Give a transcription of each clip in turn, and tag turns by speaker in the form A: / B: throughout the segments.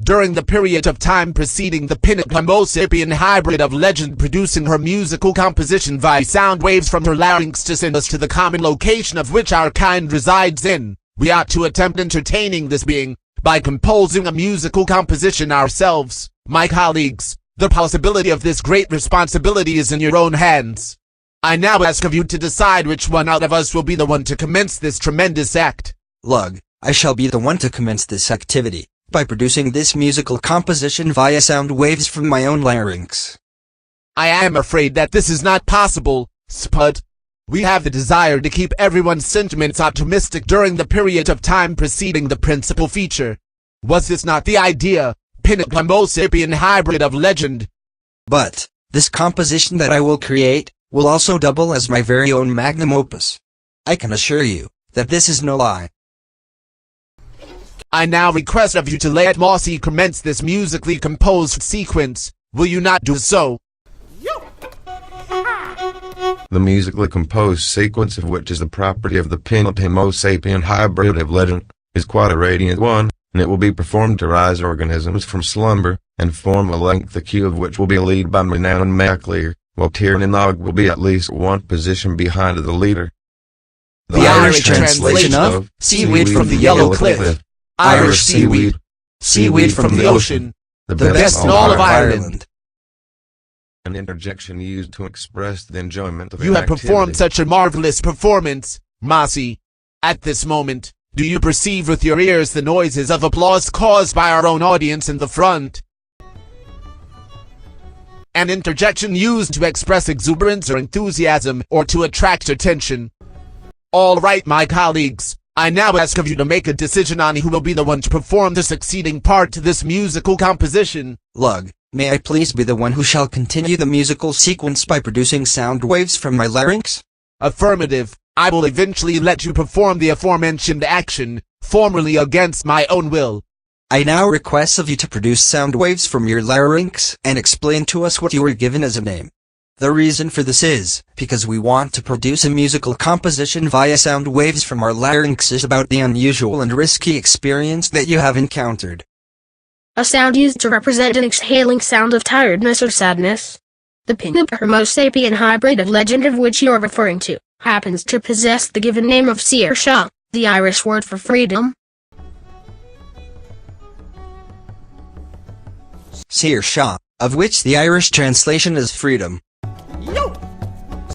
A: during the period of time preceding the pinnacle Homo sapien hybrid of legend, producing her musical composition via sound waves from her larynx to send us to the common location of which our kind resides in. We ought to attempt entertaining this being by composing a musical composition ourselves. My colleagues, the possibility of this great responsibility is in your own hands. I now ask of you to decide which one out of us will be the one to commence this tremendous act.
B: Lug, I shall be the one to commence this activity by producing this musical composition via sound waves from my own larynx.
A: I am afraid that this is not possible, Spud. We have the desire to keep everyone's sentiments optimistic during the period of time preceding the principal feature. Was this not the idea, pinnacle Homo sapien hybrid of legend?
B: But this composition that I will create will also double as my very own magnum opus. I can assure you that this is no lie.
A: I now request of you to let Mossy commence this musically composed sequence. Will you not do so?
C: The musically composed sequence, of which is the property of the pinnacle Homo sapien hybrid of legend, is quite a radiant one, and it will be performed to rise organisms from slumber, and form a length the cue of which will be led by Manan and Maclear, while Tiernan and Og will be at least one position behind the leader.
A: The Irish translation of seaweed from the yellow cliff. Irish seaweed. Seaweed from the ocean. The best in all of Ireland.
C: An interjection used to express the enjoyment of
A: You have
C: activity.
A: performed such a marvelous performance, Mossy. At this moment, do you perceive with your ears the noises of applause caused by our own audience in the front? An interjection used to express exuberance or enthusiasm or to attract attention. All right, my colleagues, I now ask of you to make a decision on who will be the one to perform the succeeding part to this musical composition.
B: Lug, may I please be the one who shall continue the musical sequence by producing sound waves from my larynx?
A: Affirmative. I will eventually let you perform the aforementioned action, formerly against my own will.
B: I now request of you to produce sound waves from your larynx and explain to us what you were given as a name. The reason for this is because we want to produce a musical composition via sound waves from our larynxes about the unusual and risky experience that you have encountered.
D: A sound used to represent an exhaling sound of tiredness or sadness. The pinnacle Homo sapien hybrid of legend of which you are referring to happens to possess the given name of Saoirse, the Irish word for freedom.
B: Saoirse, of which the Irish translation is freedom.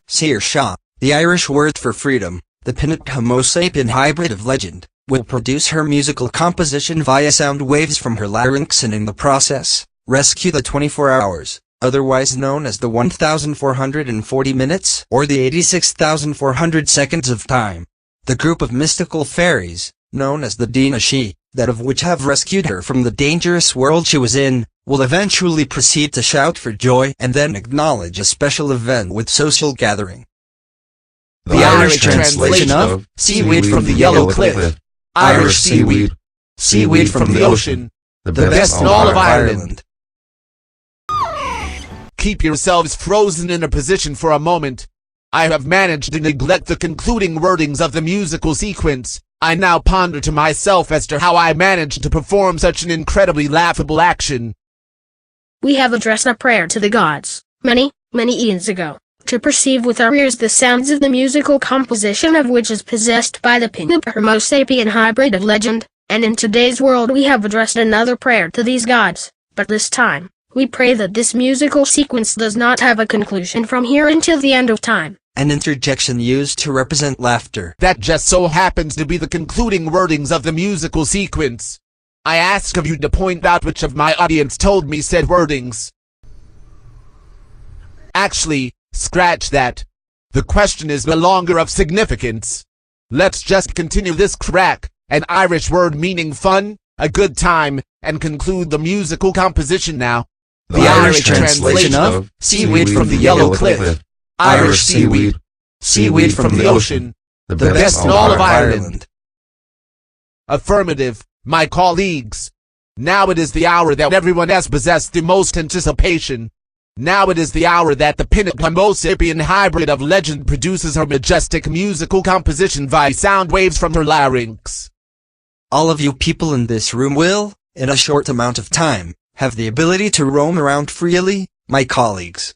B: Saoirse, the Irish word for freedom, the pinnacle Homo sapien hybrid of legend, will produce her musical composition via sound waves from her larynx and in the process, rescue the 24 hours, otherwise known as the 1,440 minutes or the 86,400 seconds of time. The group of mystical fairies, known as the Dinashi, that of which have rescued her from the dangerous world she was in, will eventually proceed to shout for joy and then acknowledge a special event with social gathering.
A: The Irish translation of seaweed from the yellow cliff. Irish seaweed. Seaweed from the ocean. The best in all of Ireland. Keep yourselves frozen in a position for a moment. I have managed to neglect the concluding wordings of the musical sequence. I now ponder to myself as to how I managed to perform such an incredibly laughable action.
D: We have addressed a prayer to the gods, many, many eons ago, to perceive with our ears the sounds of the musical composition of which is possessed by the pinnacle Homo sapien hybrid of legend, and in today's world we have addressed another prayer to these gods, but this time, we pray that this musical sequence does not have a conclusion from here until the end of time.
B: An interjection used to represent laughter.
A: That just so happens to be the concluding wordings of the musical sequence. I ask of you to point out which of my audience told me said wordings. Actually, scratch that. The question is no longer of significance. Let's just continue this crack, an Irish word meaning fun, a good time, and conclude the musical composition now.
C: The Irish translation of seaweed from the yellow cliff.
A: Irish seaweed. Seaweed from the ocean. The best in all of Ireland. Affirmative, my colleagues. Now it is the hour that everyone has possessed the most anticipation. Now it is the hour that the pinnacle Homo sapien hybrid of legend produces her majestic musical composition via sound waves from her larynx.
B: All of you people in this room will, in a short amount of time, have the ability to roam around freely, my colleagues.